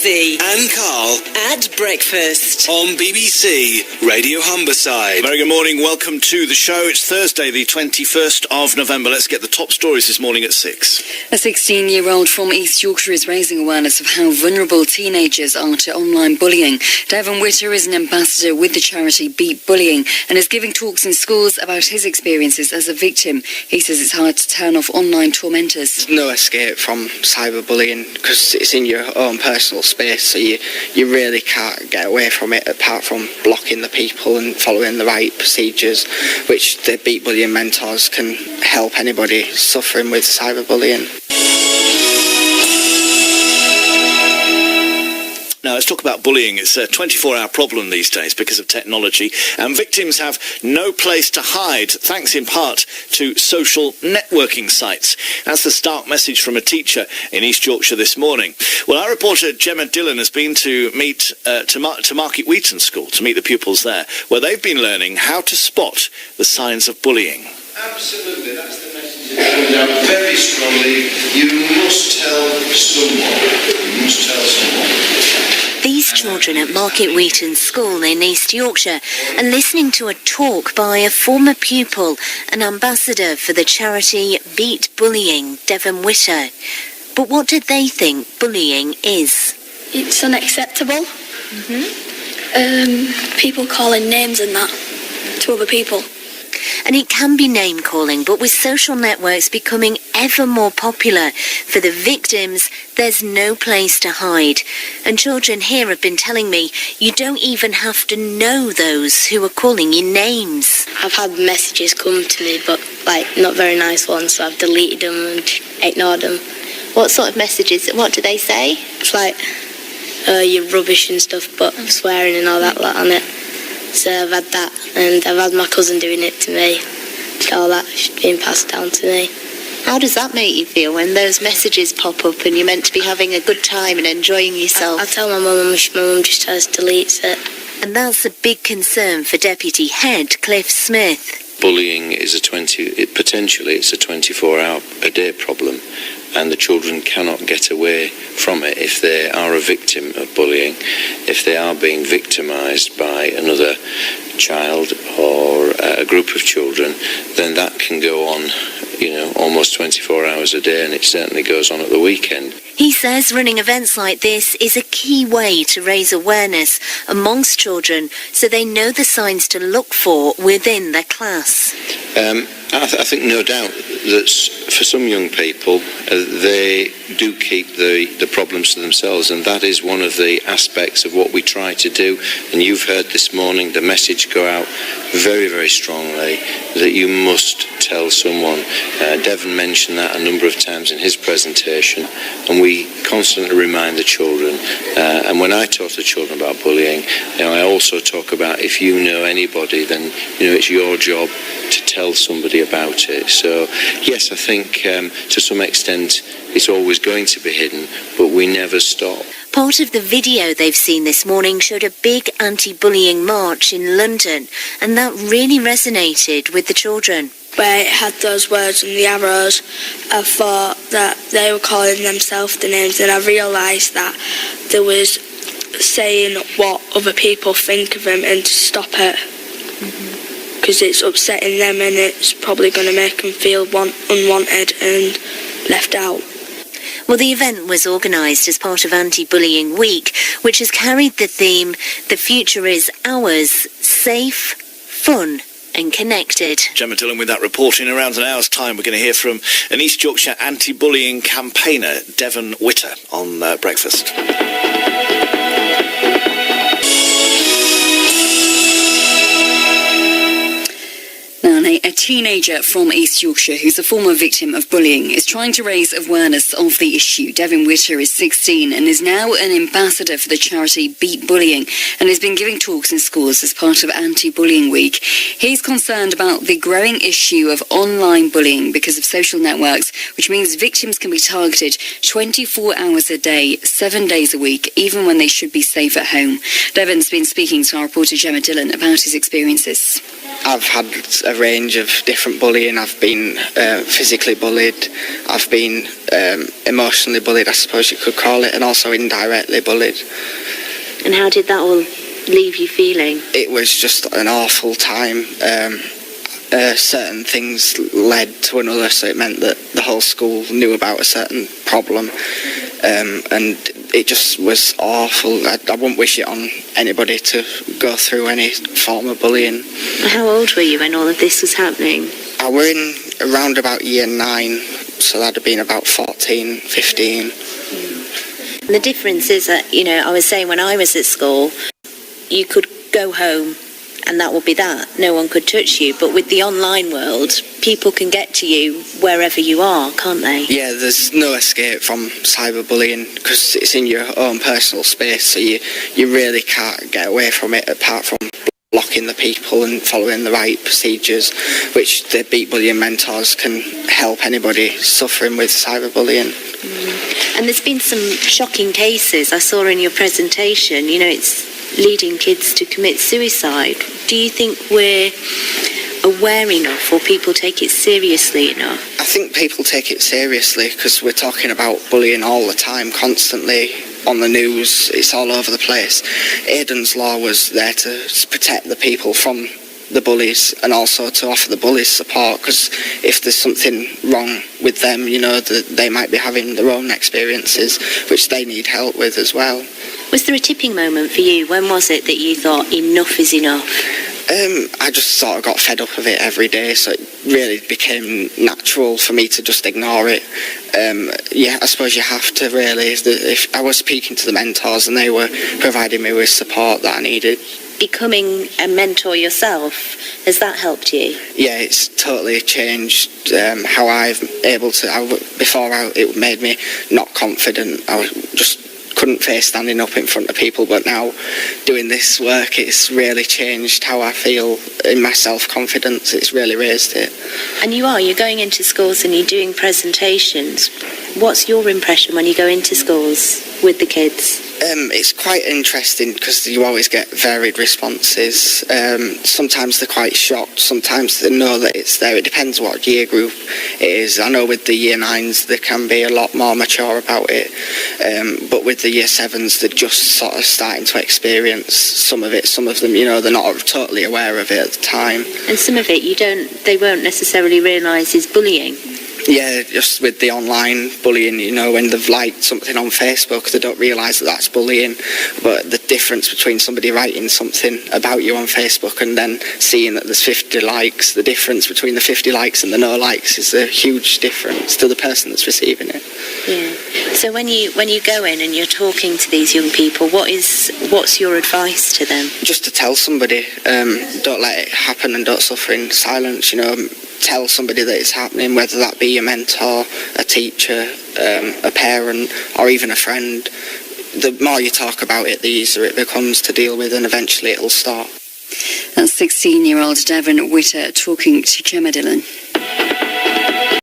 Lucy and Carl at breakfast on BBC Radio Humberside. Very good morning, welcome to the show. It's Thursday the 21st of November. Let's get the top stories this morning at 6. A 16-year-old from East Yorkshire is raising awareness of how vulnerable teenagers are to online bullying. Devan Witter is an ambassador with the charity Beat Bullying and is giving talks in schools about his experiences as a victim. He says it's hard to turn off online tormentors. There's no escape from cyberbullying because it's in your own personal space, so you really can't get away from it apart from blocking the people and following the right procedures, which the Beat Bullying mentors can help anybody suffering with cyberbullying. Now, let's talk about bullying. It's a 24-hour problem these days because of technology, and victims have no place to hide, thanks in part to social networking sites. That's the stark message from a teacher in East Yorkshire this morning. Well, our reporter Gemma Dillon has been to meet to Market Wheaton School to meet the pupils there, where they've been learning how to spot the signs of bullying. Absolutely, that's the message that comes out very strongly. You must tell someone. You must tell someone. These children at Market Wheaton School in East Yorkshire are listening to a talk by a former pupil, an ambassador for the charity Beat Bullying, Devan Witter. But what do they think bullying is? It's unacceptable. People calling names and that to other people. And it can be name-calling, but with social networks becoming ever more popular, for the victims, there's no place to hide. And children here have been telling me you don't even have to know those who are calling you names. I've had messages come to me, but, not very nice ones, so I've deleted them and ignored them. What sort of messages? What do they say? It's you're rubbish and stuff, but swearing and all that lot on it. So I've had that, and I've had my cousin doing it to me. All that being passed down to me. How does that make you feel when those messages pop up and you're meant to be having a good time and enjoying yourself? I tell my mum, and my mum just deletes it. And that's a big concern for Deputy Head Cliff Smith. Bullying is potentially it's a 24-hour-a-day problem, and the children cannot get away from it if they are a victim of bullying. If they are being victimised by another child or a group of children, then that can go on, almost 24 hours a day, and it certainly goes on at the weekend. He says running events like this is a key way to raise awareness amongst children so they know the signs to look for within their class. I think no doubt that for some young people, they do keep the problems to themselves, and that is one of the aspects of what we try to do. And you've heard this morning the message go out very, very strongly that you must tell someone. Devan mentioned that a number of times in his presentation, and we constantly remind the children. And when I talk to the children about bullying, I also talk about if you know anybody, then it's your job to tell somebody about it. So yes, I think to some extent it's always going to be hidden, but we never stop. Part of the video they've seen this morning showed a big anti-bullying march in London, and that really resonated with the children. Where it had those words and the arrows, I thought that they were calling themselves the names, and I realised that there was saying what other people think of them and to stop it. Because it's upsetting them and it's probably going to make them feel unwanted and left out. Well, the event was organised as part of Anti-Bullying Week, which has carried the theme, "The future is ours, safe, fun and connected." Gemma Dillon with that report. In around an hour's time, we're going to hear from an East Yorkshire anti-bullying campaigner, Devan Witter, on Breakfast. A teenager from East Yorkshire who's a former victim of bullying is trying to raise awareness of the issue. Devan Witter is 16 and is now an ambassador for the charity Beat Bullying and has been giving talks in schools as part of Anti-Bullying Week. He's concerned about the growing issue of online bullying because of social networks, which means victims can be targeted 24 hours a day, 7 days a week, even when they should be safe at home. Devan's been speaking to our reporter Gemma Dillon about his experiences. I've had a range of different bullying. I've been physically bullied, I've been emotionally bullied, I suppose you could call it, and also indirectly bullied. And how did that all leave you feeling? It was just an awful time. Certain things led to another, so it meant that the whole school knew about a certain problem, and it just was awful. I wouldn't wish it on anybody to go through any form of bullying. How old were you when all of this was happening? I were in around about year 9, so that'd have been about 14, 15. And the difference is that, you know, I was saying when I was at school, you could go home and that would be that. No one could touch you. But with the online world, people can get to you wherever you are, can't they? Yeah, there's no escape from cyberbullying because it's in your own personal space, so you really can't get away from it apart from blocking the people and following the right procedures, which the Beat Bullying mentors can help anybody suffering with cyberbullying. And there's been some shocking cases I saw in your presentation. You know, it's leading kids to commit suicide. Do you think we're aware enough, or people take it seriously enough? I think people take it seriously because we're talking about bullying all the time, constantly on the news. It's all over the place. Aiden's Law was there to protect the people from the bullies and also to offer the bullies support, because if there's something wrong with them, you know, that they might be having their own experiences which they need help with as well. Was there a tipping moment for you? When was it that you thought enough is enough? I just sort of got fed up of it every day, so it really became natural for me to just ignore it. Yeah, I suppose you have to really. If I was speaking to the mentors and they were providing me with support that I needed. Becoming a mentor yourself, has that helped you? Yeah, it's totally changed how I've able to. It made me not confident. I just couldn't face standing up in front of people, but now doing this work, it's really changed how I feel in my self-confidence. It's really raised it. And you're going into schools and you're doing presentations. What's your impression when you go into schools with the kids? It's quite interesting because you always get varied responses. Sometimes they're quite shocked, sometimes they know that it's there. It depends what year group it is. I know with the year 9s they can be a lot more mature about it, but with the year 7s they're just sort of starting to experience some of it. Some of them, you know, they're not totally aware of it at the time. And some of it they won't necessarily realise is bullying. Yeah, just with the online bullying, you know, when they've liked something on Facebook, they don't realise that that's bullying. But the difference between somebody writing something about you on Facebook and then seeing that there's 50 likes, the difference between the 50 likes and the no likes is a huge difference to the person that's receiving it. Yeah. So when you go in and you're talking to these young people, what's your advice to them? Just to tell somebody, don't let it happen and don't suffer in silence, you know. Tell somebody that it's happening, whether that be a mentor, a teacher, a parent, or even a friend. The more you talk about it, the easier it becomes to deal with, and eventually it'll stop. That's 16-year-old Devan Witter talking to Gemma Dillon.